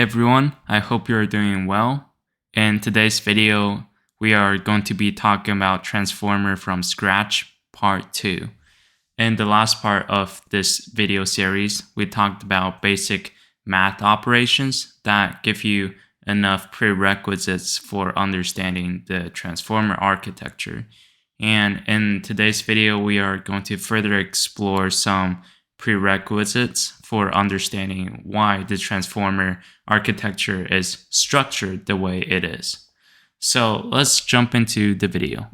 Hey everyone, I hope you're doing well. In today's video, we are going to be talking about Transformer from Scratch Part 2. In the last part of this video series, we talked about basic math operations that give you enough prerequisites for understanding the Transformer architecture. And in today's video, we are going to further explore some prerequisites for understanding why the Transformer architecture is structured the way it is. So let's jump into the video.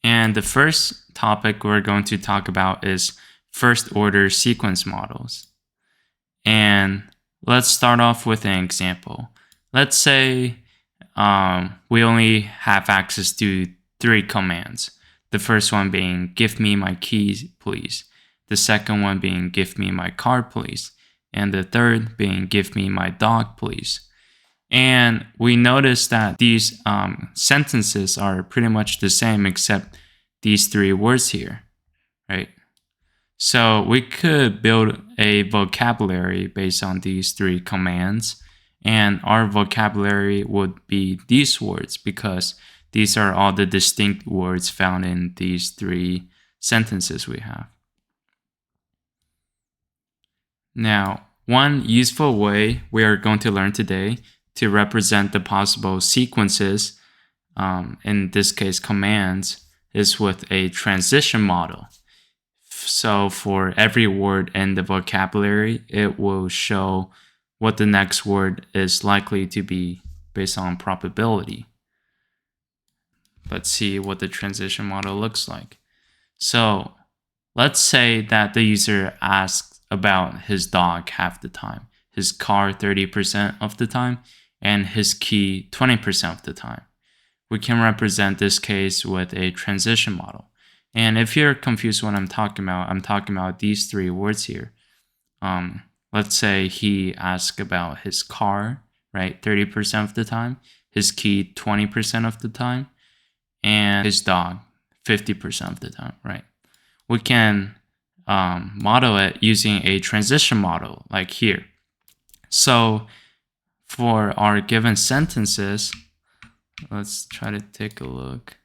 And the first topic we're going to talk about is first order sequence models. And let's start off with an example. Let's say we only have access to 3 commands. The first one being give me my keys, please. The second one being give me my car, please. And the third being give me my dog, please. And we notice that these sentences are pretty much the same except these 3 words here, right? So we could build a vocabulary based on these 3 commands, and our vocabulary would be these words because these are all the distinct words found in these 3 sentences we have. Now, one useful way we are going to learn today to represent the possible sequences, in this case commands, is with a transition model. So for every word in the vocabulary, it will show what the next word is likely to be based on probability. Let's see what the transition model looks like. So let's say that the user asks about his dog half the time, his car 30% of the time, and his key 20% of the time. We can represent this case with a transition model. And if you're confused what I'm talking about these 3 words here. Let's say he asked about his car, right, 30% of the time, his key 20% of the time, and his dog 50% of the time, right? We can model it using a transition model like here. So for our given sentences, let's try to take a look.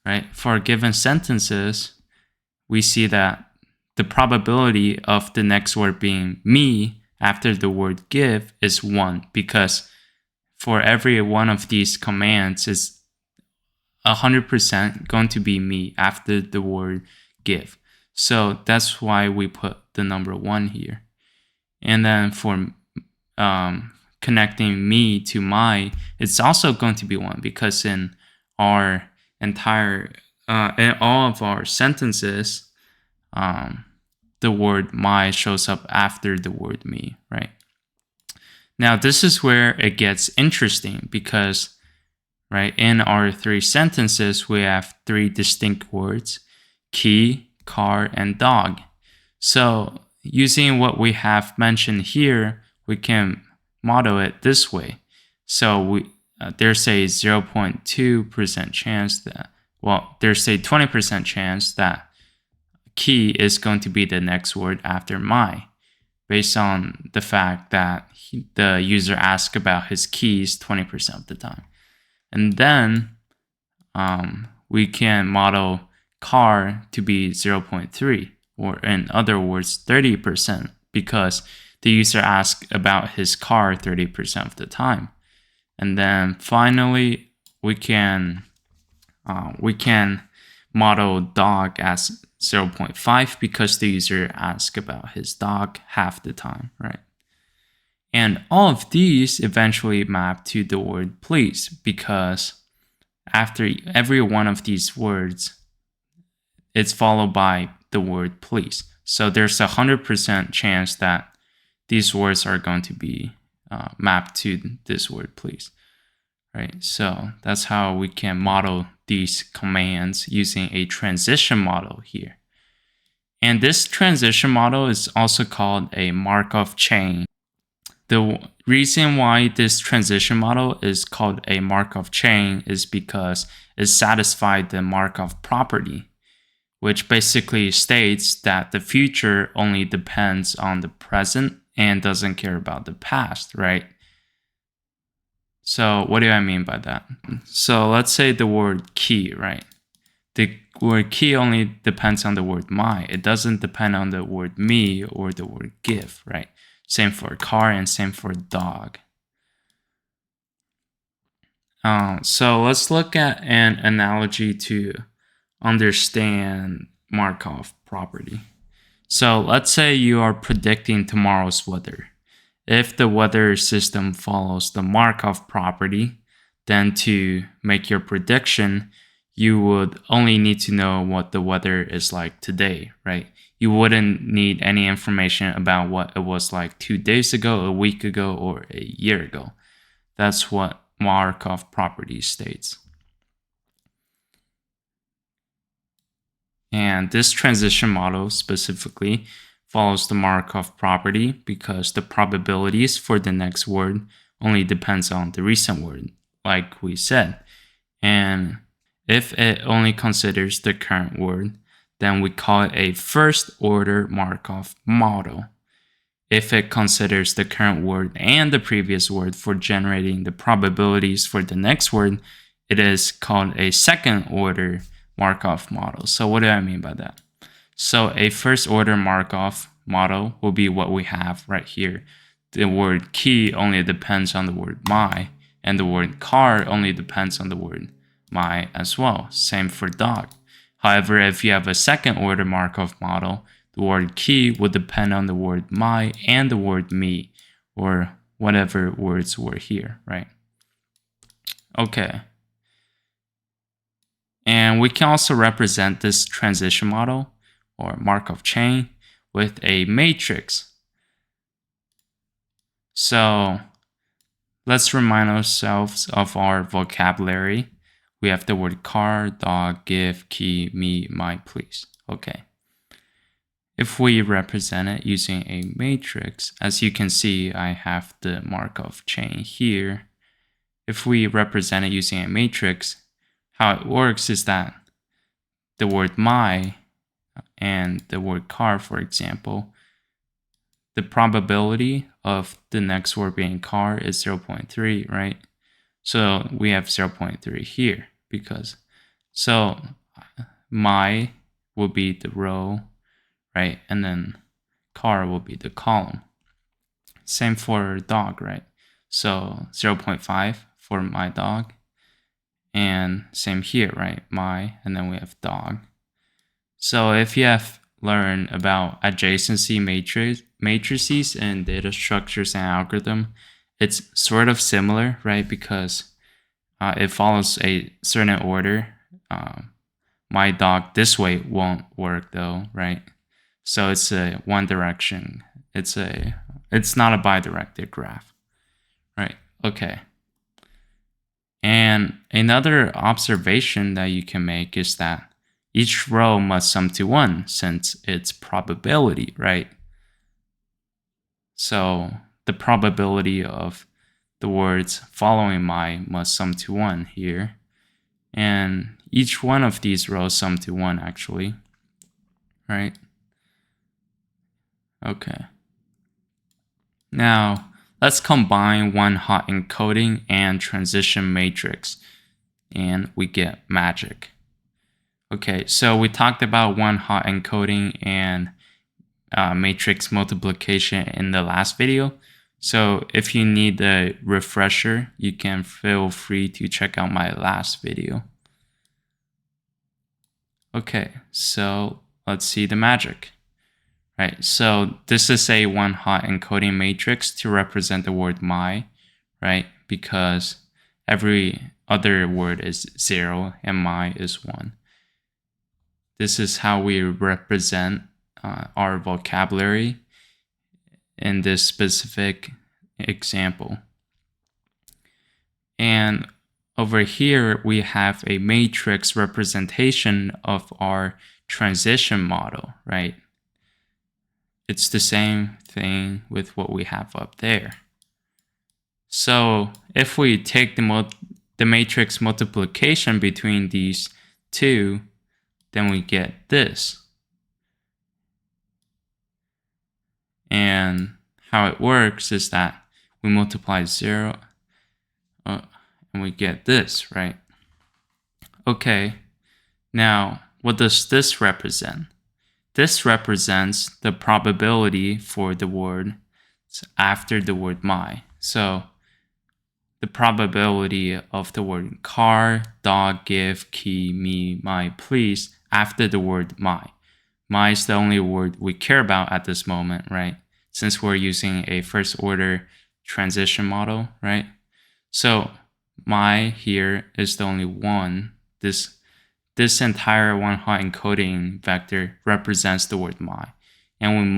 Right? For our given sentences, we see that the probability of the next word being me after the word give is 1 because for every one of these commands is 100% going to be me after the word give. So that's why we put the number 1 here. And then for connecting me to my, it's also going to be 1 because in our entire, in all of our sentences, the word my shows up after the word me, right? Now, this is where it gets interesting because, right, in our 3 sentences, we have 3 distinct words, key, car, and dog. So using what we have mentioned here, we can model it this way. So there's a 0.2% chance that, there's a 20% chance that key is going to be the next word after my, based on the fact that the user asked about his keys 20% of the time. And then we can model car to be 0.3, or in other words, 30%, because the user asked about his car 30% of the time. And then finally, we can model dog as 0.5 because the user asked about his dog half the time, right? And all of these eventually map to the word please because after every one of these words, it's followed by the word please. So there's 100% chance that these words are going to be mapped to this word please, right? So that's how we can model these commands using a transition model here. And this transition model is also called a Markov chain. The reason why this transition model is called a Markov chain is because it satisfies the Markov property, which basically states that the future only depends on the present and doesn't care about the past, right? So what do I mean by that? So let's say the word key, right? The word key only depends on the word my. It doesn't depend on the word me or the word give, right? Same for car and same for dog. So let's look at an analogy to understand Markov property. So let's say you are predicting tomorrow's weather. If the weather system follows the Markov property, then to make your prediction, you would only need to know what the weather is like today, right? You wouldn't need any information about what it was like 2 days ago, a week ago, or a year ago. That's what Markov property states. And this transition model specifically follows the Markov property because the probabilities for the next word only depends on the recent word, like we said. And if it only considers the current word, then we call it a first order Markov model. If it considers the current word and the previous word for generating the probabilities for the next word, it is called a second order Markov model. So what do I mean by that? So a first order Markov model will be what we have right here. The word key only depends on the word my, and the word car only depends on the word my as well. Same for dog. However, if you have a second order Markov model, the word key would depend on the word my and the word me, or whatever words were here, right? Okay. And we can also represent this transition model or Markov chain with a matrix. So let's remind ourselves of our vocabulary. We have the word car, dog, give, key, me, my, please. Okay. If we represent it using a matrix, as you can see, I have the Markov chain here. If we represent it using a matrix, how it works is that the word my and the word car, for example, the probability of the next word being car is 0.3, right? So we have 0.3 here because, so my will be the row, right? And then car will be the column. Same for dog, right? So 0.5 for my dog. And same here, right? My, and then we have dog. So if you have learned about adjacency matrices and data structures and algorithm, it's sort of similar, right? Because it follows a certain order. My dog this way won't work though, right? So it's a one direction. It's not a bidirected graph, right? Okay. And another observation that you can make is that each row must sum to 1 since it's probability, right? So the probability of the words following my must sum to 1 here. And each one of these rows sum to 1 actually, right? Okay. Now, let's combine one-hot encoding and transition matrix, and we get magic. Okay, so we talked about one-hot encoding and matrix multiplication in the last video. So if you need a refresher, you can feel free to check out my last video. Okay, so let's see the magic. Right, so this is a one-hot encoding matrix to represent the word my, right? Because every other word is 0 and my is 1. This is how we represent our vocabulary in this specific example. And over here, we have a matrix representation of our transition model, right? It's the same thing with what we have up there. So if we take the matrix multiplication between these two, then we get this. And how it works is that we multiply 0 and we get this, right? Okay, now what does this represent? This represents the probability for the word after the word my. So the probability of the word car, dog, give, key, me, my, please after the word my. My is the only word we care about at this moment, right? Since we're using a first order transition model, right? So my here is the only one. This entire one-hot encoding vector represents the word my. And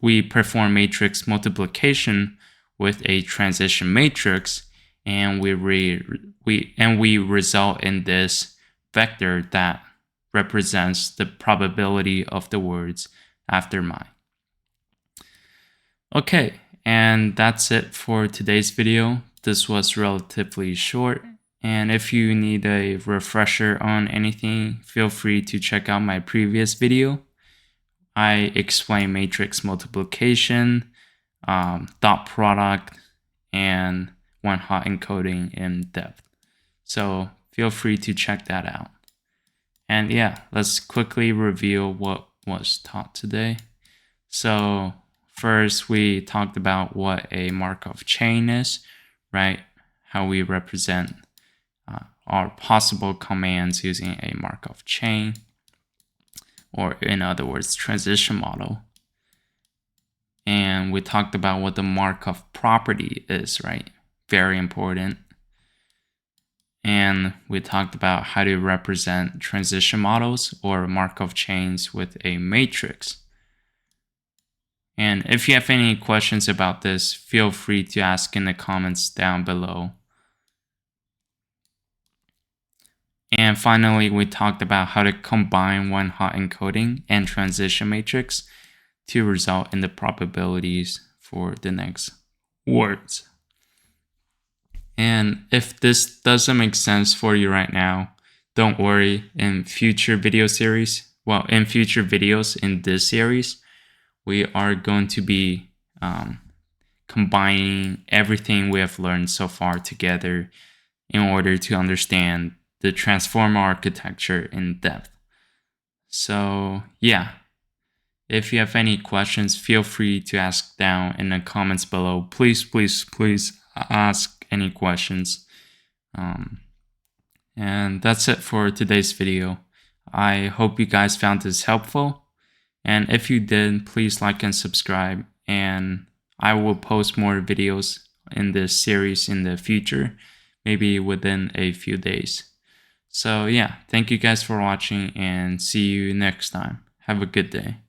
we perform matrix multiplication with a transition matrix, and we result in this vector that represents the probability of the words after my. Okay, and that's it for today's video. This was relatively short, and if you need a refresher on anything, feel free to check out my previous video. I explain matrix multiplication, dot product, and one-hot encoding in depth. So feel free to check that out. And yeah, let's quickly review what was taught today. So first, we talked about what a Markov chain is, right? How we represent our possible commands using a Markov chain, or in other words, transition model. And we talked about what the Markov property is, right? Very important. And we talked about how to represent transition models or Markov chains with a matrix. And if you have any questions about this, feel free to ask in the comments down below. And finally, we talked about how to combine one-hot encoding and transition matrix to result in the probabilities for the next words. And if this doesn't make sense for you right now, don't worry. In future videos in this series, we are going to be combining everything we have learned so far together in order to understand the transformer architecture in depth. So yeah, if you have any questions, feel free to ask down in the comments below. Please ask any questions. And that's it for today's video. I hope you guys found this helpful. And if you did, please like and subscribe. And I will post more videos in this series in the future, maybe within a few days. So yeah, thank you guys for watching and see you next time. Have a good day.